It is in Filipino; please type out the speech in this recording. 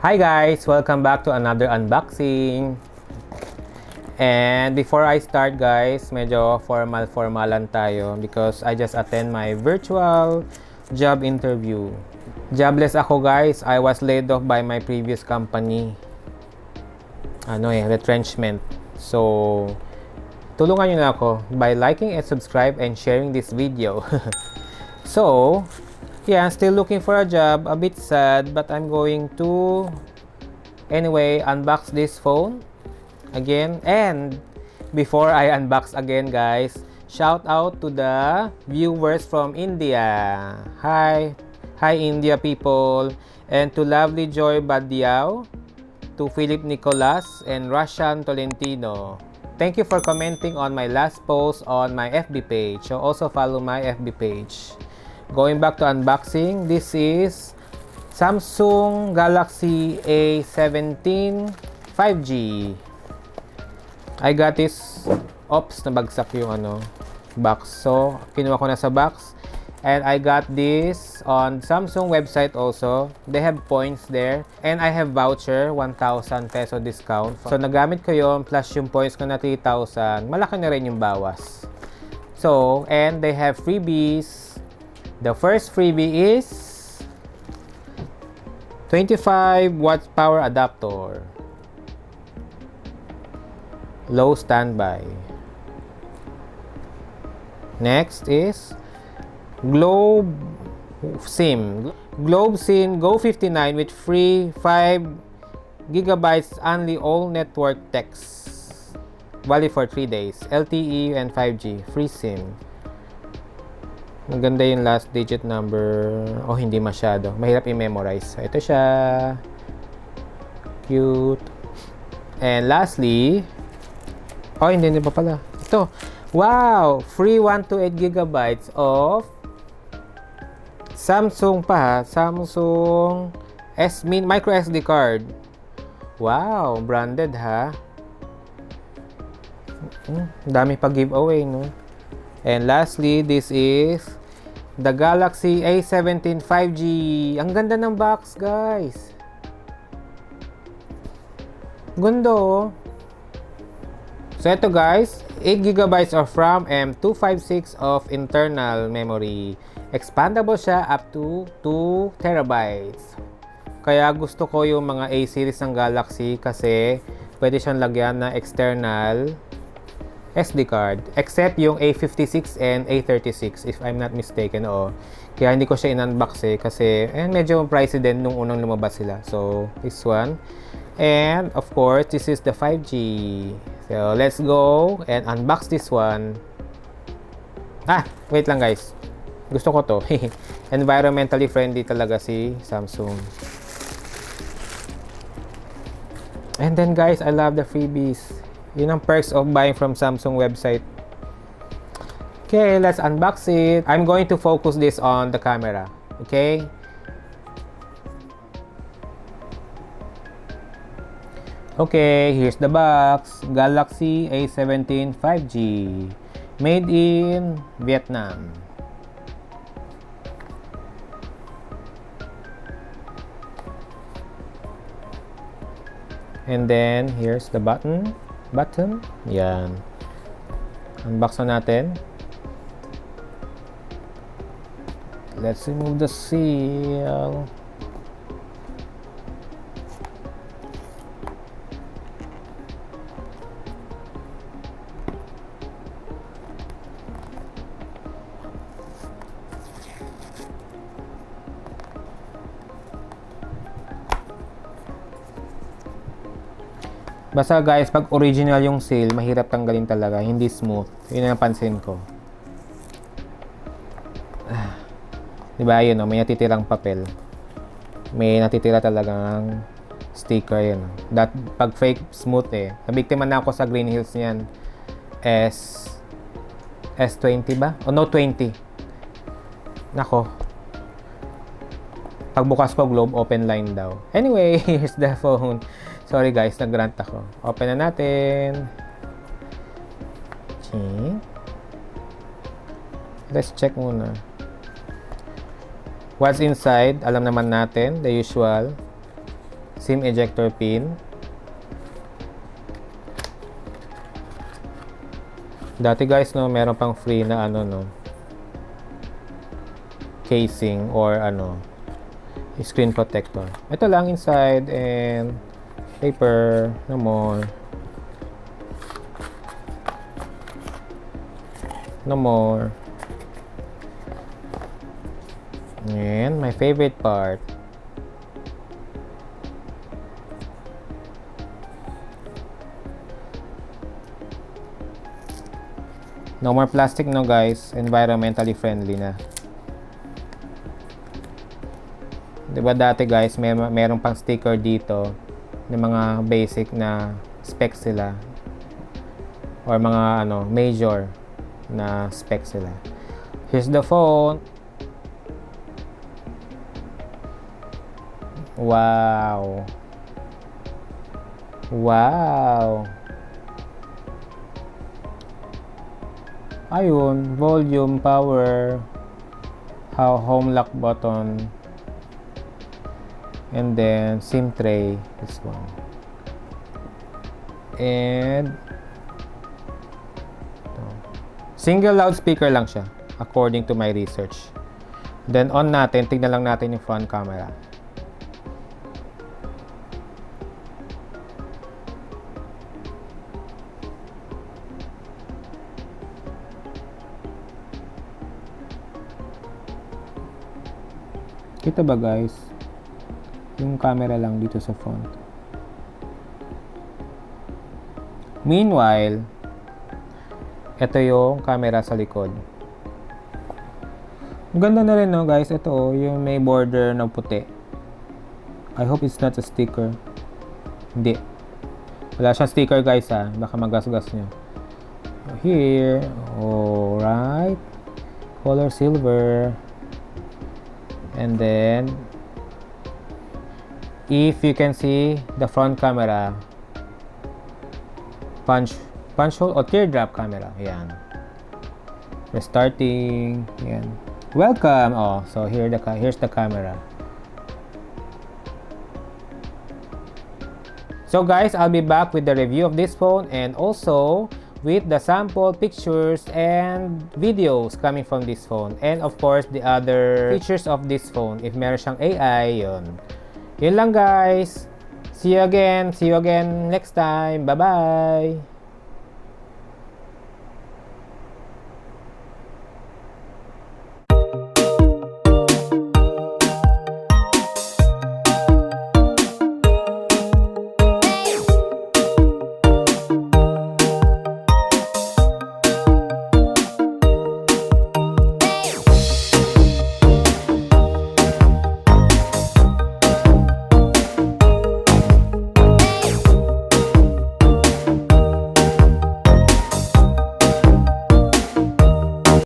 Hi guys! Welcome back to another unboxing. And before I start guys, medyo formalan tayo because I just attend my virtual job interview. Jobless ako guys. I was laid off by my previous company. Retrenchment. So, tulungan nyo na ako by liking and subscribe and sharing this video. So, yeah, I'm still looking for a job. A bit sad, but I'm going to anyway unbox this phone again. And before I unbox again guys, shout out to the viewers from India. Hi India people, and to lovely Joy Badiao, to Philip Nicolas and Russian Tolentino. Thank you for commenting on my last post on my FB page. So also follow my FB page. Going back to unboxing, this is Samsung Galaxy A17 5G. I got this. Oops, nabagsak yung box. So, kinuha ko na sa box. And I got this on Samsung website also. They have points there. And I have voucher, 1,000 peso discount. So, nagamit ko yon plus yung points ko na 3,000. Malaki na rin yung bawas. So, and they have freebies. The first freebie is 25 watts power adapter. Low standby. Next is Globe SIM. Globe SIM Go 59 with free 5 gigabytes only all network text. Valid for 3 days. LTE and 5G. Free SIM. Maganda yung last digit number. Oh, hindi masyado. Mahirap i-memorize. Ito siya. Cute. And lastly, oh, hindi pa pala. Ito. Wow! Free 128 gigabytes of Samsung pa. Samsung micro SD card. Wow! Branded ha. Dami pa giveaway, no? And lastly, this is the Galaxy A17 5G. Ang ganda ng box, guys. Ganda, oh. So, ito guys, 8 GB of RAM and 256 of internal memory. Expandable siya up to 2 TB. Kaya gusto ko yung mga A series ng Galaxy kasi pwede siyang lagyan na external SD card, except yung A56 and A36 if I'm not mistaken. Kaya hindi ko siya in-unbox kasi medyo pricey din nung unang lumabas sila. So, this one. And of course, this is the 5G. So, let's go and unbox this one. Wait lang guys. Gusto ko to. Environmentally friendly talaga si Samsung. And then guys, I love the freebies. Yun ang perks of buying from Samsung website. Okay, let's unbox it. I'm going to focus this on the camera. Okay? Okay, here's the box. Galaxy A17 5G. Made in Vietnam. And then, here's the button. Yan. Unbox na natin. Let's remove the seal. Basta guys, pag original yung seal, mahirap tanggalin talaga. Hindi smooth. Yun ang napansin ko. Diba yun, may natitirang papel. May natitira talagang sticker yun. Pag fake, smooth Nabiktima na ako sa Green Hills niyan. S20 ba? O no, 20. Nako. Pagbukas ko globe, open line daw. Anyway, here's the phone. Sorry guys, nag-rant ako. Open na natin. Let's check muna. What's inside? Alam naman natin, the usual. SIM ejector pin. Dati guys, no, meron pang free na ano, no, casing or ano, screen protector. Ito lang inside, and paper, no more. No more. And my favorite part. No more plastic, no guys. Environmentally friendly na. Diba dati guys, meron pang sticker dito ng mga basic na specs sila, or mga ano, major na specs sila. Here's the phone. Wow. Wow. Ayun, volume, power, home lock button, and then SIM tray, this one. And single loudspeaker lang siya according to my research. Then on natin, tignan lang natin yung front camera. Kita ba guys? Yung camera lang dito sa front. Meanwhile, ito yung camera sa likod. Ganda na rin, no guys. Ito yung may border na puti. I hope it's not a sticker. Hindi. Wala siyang sticker guys ha. Baka magasgas nyo. Here. Alright. Color silver. And then, if you can see the front camera, punch hole or teardrop camera. Yan. Restarting. Yan. Welcome. Oh, so here's the camera. So guys, I'll be back with the review of this phone and also with the sample pictures and videos coming from this phone, and of course the other features of this phone. If meron siyang AI, yun lang guys. See you again next time. Bye bye.